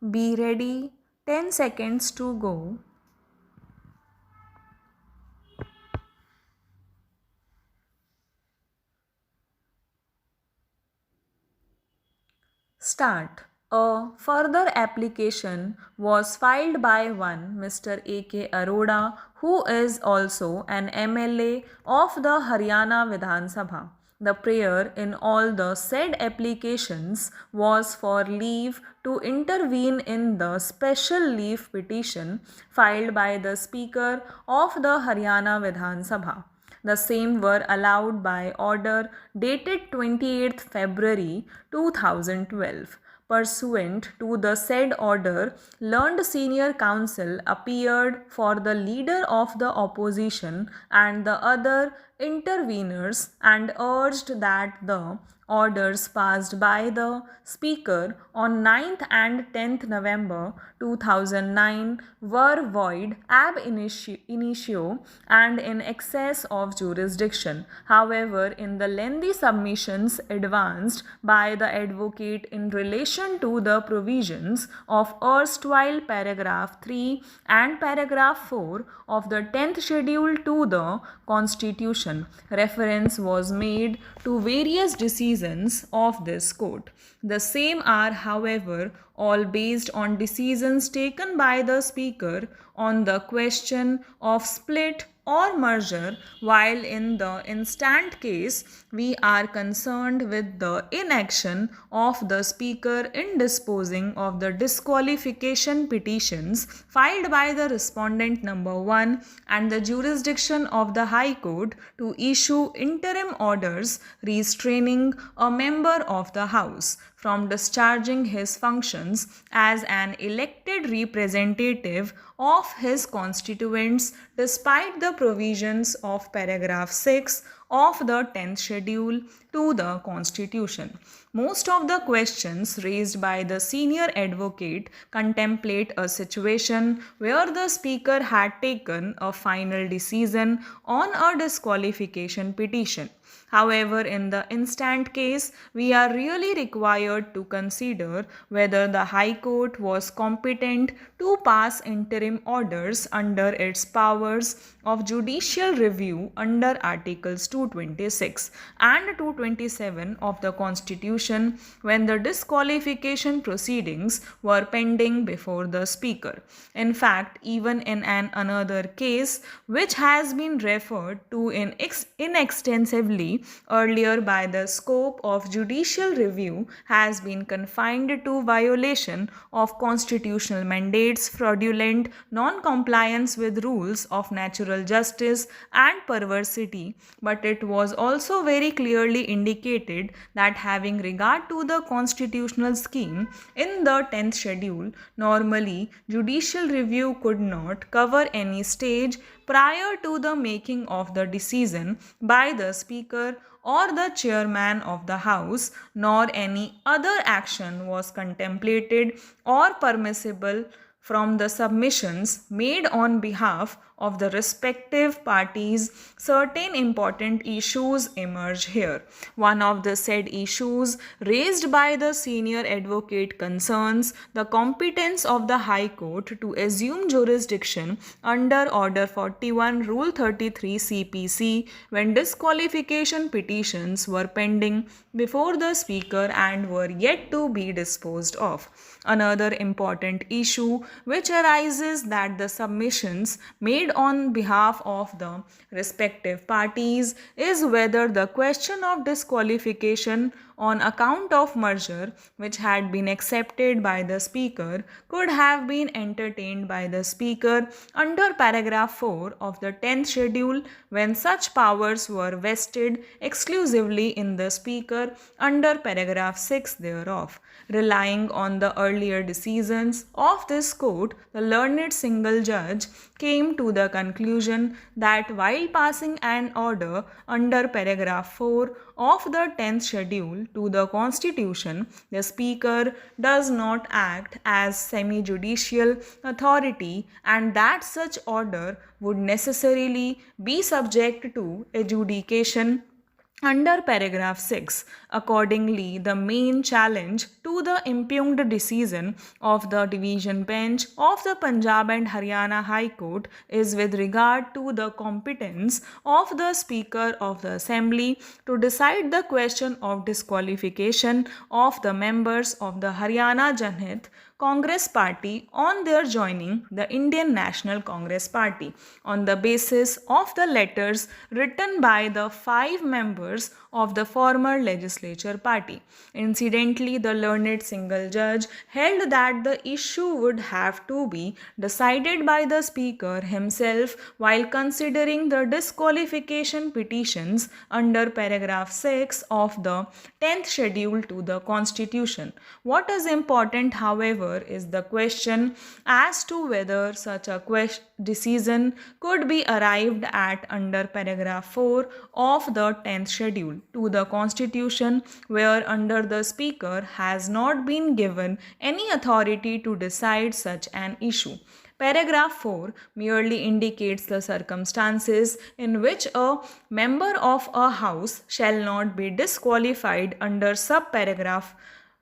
Be ready. 10 seconds to go. Start. A further application was filed by one Mr. A.K. Arora, who is also an MLA of the Haryana Vidhan Sabha. The prayer in all the said applications was for leave to intervene in the special leave petition filed by the Speaker of the Haryana Vidhan Sabha. The same were allowed by order dated 28th February 2012. Pursuant to the said order, learned senior counsel appeared for the leader of the opposition and the other interveners and urged that the orders passed by the Speaker on 9th and 10th November 2009 were void ab initio and in excess of jurisdiction. However, in the lengthy submissions advanced by the advocate in relation to the provisions of erstwhile paragraph 3 and paragraph 4 of the 10th schedule to the Constitution, reference was made to various decisions of this court. The same are, however, all based on decisions taken by the Speaker on the question of split or merger, while in the instant case we are concerned with the inaction of the Speaker in disposing of the disqualification petitions filed by the respondent number 1 and the jurisdiction of the High Court to issue interim orders restraining a member of the House from discharging his functions as an elected representative of his constituents despite the provisions of paragraph 6 of the 10th schedule to the Constitution. Most of the questions raised by the senior advocate contemplate a situation where the Speaker had taken a final decision on a disqualification petition. However, in the instant case, we are really required to consider whether the High Court was competent to pass interim orders under its powers of judicial review under Articles 226 and 227 of the Constitution when the disqualification proceedings were pending before the Speaker. In fact, even in another case which has been referred to inextensively earlier by the scope of judicial review has been confined to violation of constitutional mandates, fraudulent non-compliance with rules of natural justice and perversity, but it was also very clearly indicated that having regard to the constitutional scheme in the 10th schedule, normally judicial review could not cover any stage prior to the making of the decision by the Speaker or the Chairman of the House, nor any other action was contemplated or permissible from the submissions made on behalf of the respective parties. Certain important issues emerge here. One of the said issues raised by the senior advocate concerns the competence of the High Court to assume jurisdiction under Order 41 Rule 33 CPC when disqualification petitions were pending before the Speaker and were yet to be disposed of. Another important issue which arises that the submissions made on behalf of the respective parties is whether the question of disqualification on account of merger, which had been accepted by the Speaker, could have been entertained by the Speaker under paragraph 4 of the 10th schedule when such powers were vested exclusively in the Speaker under paragraph 6 thereof. Relying on the earlier decisions of this court, the learned single judge came to the conclusion that while passing an order under paragraph 4 of the 10th schedule to the Constitution, the Speaker does not act as semi-judicial authority and that such order would necessarily be subject to adjudication under paragraph 6. Accordingly, the main challenge to the impugned decision of the division bench of the Punjab and Haryana High Court is with regard to the competence of the Speaker of the Assembly to decide the question of disqualification of the members of the Haryana Janhit Congress Party on their joining the Indian National Congress Party on the basis of the letters written by the 5 members of the former legislature party. Incidentally, the learned single judge held that the issue would have to be decided by the Speaker himself while considering the disqualification petitions under paragraph 6 of the 10th schedule to the Constitution. What is important, however, is the question as to whether such a decision could be arrived at under paragraph 4 of the 10th schedule to the Constitution, where under the Speaker has not been given any authority to decide such an issue. Paragraph 4 merely indicates the circumstances in which a member of a house shall not be disqualified under subparagraph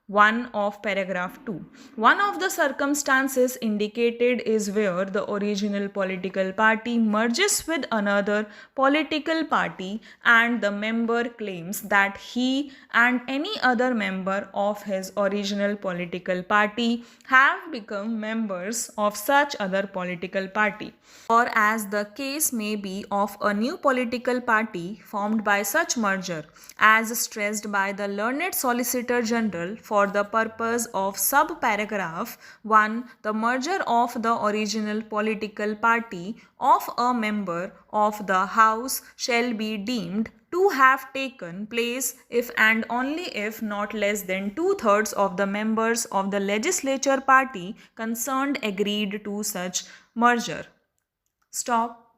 1 of paragraph 2. One of the circumstances indicated is where the original political party merges with another political party and the member claims that he and any other member of his original political party have become members of such other political party, or as the case may be of a new political party formed by such merger, as stressed by the learned Solicitor General for the purpose of subparagraph 1, the merger of the original political party of a member of the House shall be deemed to have taken place if and only if not less than 2/3 of the members of the legislature party concerned agreed to such merger. Stop.